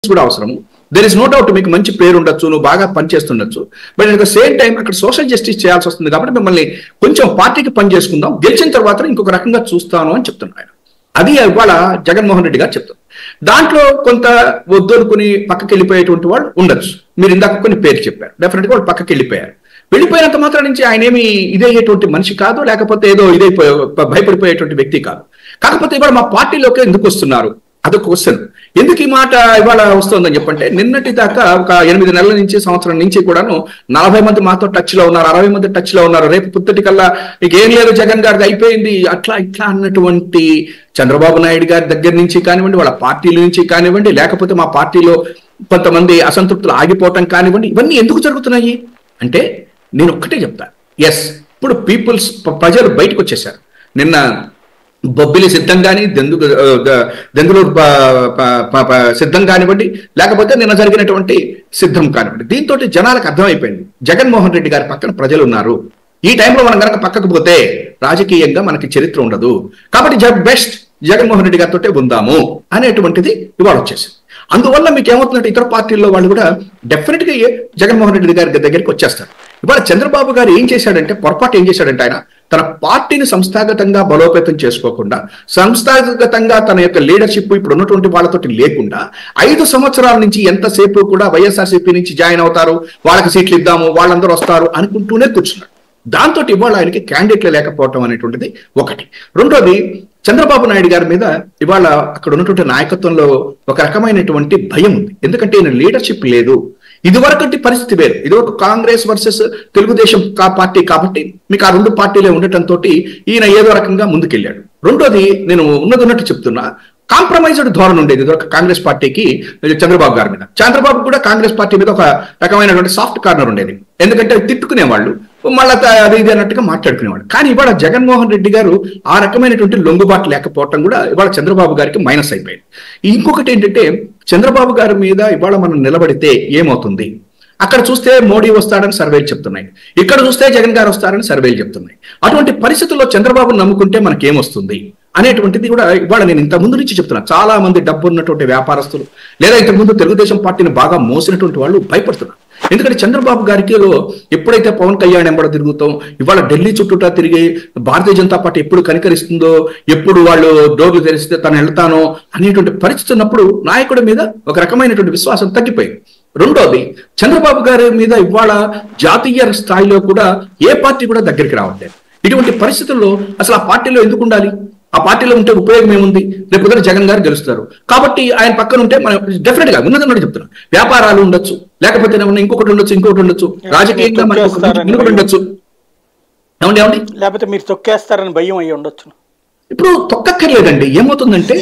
కూడా అవసరం. There is no doubt మీకు మంచి పేరు ఉండొచ్చు, నువ్వు బాగా పనిచేస్తుండొచ్చు, but at the same time అక్కడ సోషల్ జస్టిస్ చేయాల్సి వస్తుంది కాబట్టి మిమ్మల్ని కొంచెం పార్టీకి పని చేసుకుందాం, గెలిచిన తర్వాత ఇంకొక రకంగా చూస్తాను అని చెప్తున్నాను ఆయన. అది ఇవాళ జగన్మోహన్ రెడ్డి గారు చెప్తారు. దాంట్లో కొంత వద్దు అనుకుని పక్కకి వెళ్ళిపోయేటువంటి వాళ్ళు ఉండొచ్చు. మీరు ఇందాక కొన్ని పేరు చెప్పారు, డెఫినెట్ గా వాళ్ళు పక్కకి వెళ్ళిపోయారు. వెళ్ళిపోయినంత మాత్రం నుంచి ఆయన ఏమి ఇదయ్యేటువంటి మనిషి కాదు, లేకపోతే ఏదో భయపడిపోయేటువంటి వ్యక్తి కాదు. కాకపోతే ఇవాళ మా పార్టీలోకి ఎందుకు వస్తున్నారు అదొక క్వశ్చన్. ఎందుకు ఈ మాట ఇవాళ వస్తుందని చెప్పంటే, నిన్నటి దాకా ఒక 8 నెలల నుంచి సంవత్సరం నుంచి కూడాను 40 మంది మాతో టచ్ లో ఉన్నారు, 60 మంది టచ్ లో ఉన్నారు, రేపు పుత్తటి కల్లా మీకు ఏం లేదు, జగన్ గారిది అయిపోయింది, అట్లా ఇట్లా అన్నటువంటి చంద్రబాబు నాయుడు గారి దగ్గర నుంచి కానివ్వండి, వాళ్ళ పార్టీల నుంచి కానివ్వండి, లేకపోతే మా పార్టీలో కొంతమంది అసంతృప్తులు ఆగిపోవటం కానివ్వండి, ఇవన్నీ ఎందుకు జరుగుతున్నాయి అంటే నేను ఒక్కటే చెప్తాను. ఎస్, ఇప్పుడు ప్రజలు బయటకు వచ్చేసారు. నిన్న బొబ్బిలి సిద్ధం కానీ, దెందులూరు సిద్ధం కానివ్వండి, లేకపోతే నిన్న జరిగినటువంటి సిద్ధం కానివ్వండి, దీంతో జనాలకు అర్థమైపోయింది జగన్మోహన్ రెడ్డి గారి పక్కన ప్రజలు ఉన్నారు. ఈ టైంలో మనం కనుక పక్కకు పోతే రాజకీయంగా మనకి చరిత్ర ఉండదు, కాబట్టి బెస్ట్ జగన్మోహన్ రెడ్డి గారితో ఉందాము అనేటువంటిది ఇవాళ వచ్చేసింది. అందువల్ల మీకు ఏమవుతుందంటే ఇతర పార్టీల్లో వాళ్ళు కూడా డెఫినెట్ గా జగన్మోహన్ రెడ్డి గారి దగ్గరికి వచ్చేస్తారు. ఇవాళ చంద్రబాబు గారు ఏం చేశాడంటే, పొరపాటు ఏం చేశాడంటే, ఆయన తన పార్టీని సంస్థాగతంగా బలోపేతం చేసుకోకుండా, సంస్థాగతంగా తన యొక్క లీడర్షిప్ ఇప్పుడు ఉన్నటువంటి వాళ్ళతోటి లేకుండా 5 సంవత్సరాల నుంచి ఎంతసేపు కూడా వైఎస్ఆర్సీపీ నుంచి జాయిన్ అవుతారు, వాళ్ళకి సీట్లు ఇద్దాము, వాళ్ళందరూ వస్తారు అనుకుంటూనే కూర్చున్నాడు. దాంతో ఇవాళ ఆయనకి క్యాండిడేట్లు లేకపోవటం అనేటువంటిది ఒకటి. రెండోది, చంద్రబాబు నాయుడు గారి మీద ఇవాళ అక్కడ ఉన్నటువంటి నాయకత్వంలో ఒక రకమైనటువంటి భయం ఉంది. ఎందుకంటే ఈయన లీడర్షిప్ లేదు. ఇదివరకటి పరిస్థితి వేరు, ఇదివరకు కాంగ్రెస్ వర్సెస్ తెలుగుదేశం పార్టీ కాబట్టి మీకు ఆ 2 పార్టీలే ఉండటంతో ఈయన ఏదో రకంగా ముందుకెళ్ళాడు. రెండోది, నేను ఉన్నట్టు చెప్తున్నా, కాంప్రమైజ్డ్ ధోరణి ఉండేది ఇదివరకు కాంగ్రెస్ పార్టీకి చంద్రబాబు గారి మీద. చంద్రబాబు కూడా కాంగ్రెస్ పార్టీ మీద ఒక రకమైనటువంటి సాఫ్ట్ కార్నర్ ఉండేది, ఎందుకంటే తిట్టుకునేవాళ్ళు, మళ్ళా అది ఇది అన్నట్టుగా మాట్లాడుకునేవాడు. కానీ ఇవాళ జగన్మోహన్ రెడ్డి గారు ఆ రకమైనటువంటి లొంగుబాటు లేకపోవటం కూడా ఇవాళ చంద్రబాబు గారికి మైనస్ అయిపోయింది. ఇంకొకటి ఏంటంటే, చంద్రబాబు గారి మీద ఇవాళ మనం నిలబడితే ఏమవుతుంది, అక్కడ చూస్తే మోడీ వస్తాడని సర్వేలు చెప్తున్నాయి, ఇక్కడ చూస్తే జగన్ గారు వస్తారని సర్వేలు చెప్తున్నాయి. అటువంటి పరిస్థితుల్లో చంద్రబాబును నమ్ముకుంటే మనకేమొస్తుంది అనేటువంటిది కూడా ఇవాళ నేను ఇంత ముందు నుంచి చెప్తున్నా. చాలా మంది డబ్బు ఉన్నటువంటి వ్యాపారస్తులు, లేదా ఇంతకుముందు తెలుగుదేశం పార్టీని బాగా మోసినటువంటి వాళ్ళు భయపడుతున్నారు. ఎందుకంటే చంద్రబాబు గారికి ఎప్పుడైతే పవన్ కళ్యాణ్ ఎంబడ తిరుగుతాం, ఇవాళ ఢిల్లీ చుట్టూటా తిరిగి భారతీయ జనతా పార్టీ ఎప్పుడు కనికరిస్తుందో, ఎప్పుడు వాళ్ళు డోర్లు తెరిస్తే తను వెళ్తానో అనేటువంటి పరిస్థితి ఉన్నప్పుడు నాయకుడి మీద ఒక రకమైనటువంటి విశ్వాసం తగ్గిపోయింది. రెండోది, చంద్రబాబు గారి మీద ఇవాళ జాతీయ స్థాయిలో కూడా ఏ పార్టీ కూడా దగ్గరికి రావట్లేదు. ఇటువంటి పరిస్థితుల్లో అసలు ఆ పార్టీలో ఎందుకు ఉండాలి, ఆ పార్టీలో ఉంటే ఉపయోగం ఏముంది, రేపు ఉదయం జగన్ గారు గెలుస్తారు కాబట్టి ఆయన పక్కన ఉంటే మనం డెఫినెట్ గా ఉన్నదన్నట్టు చెప్తున్నాం. వ్యాపారాలు ఉండొచ్చు, లేకపోతే ఇంకొకటి ఉండొచ్చు, రాజకీయంగా ఇంకొకటి ఉండొచ్చు, ఏమండి లేకపోతే మీరు తొక్కేస్తారని భయం అయ్యి ఉండొచ్చు. ఇప్పుడు తొక్కక్కర్లేదండి. ఏమవుతుందంటే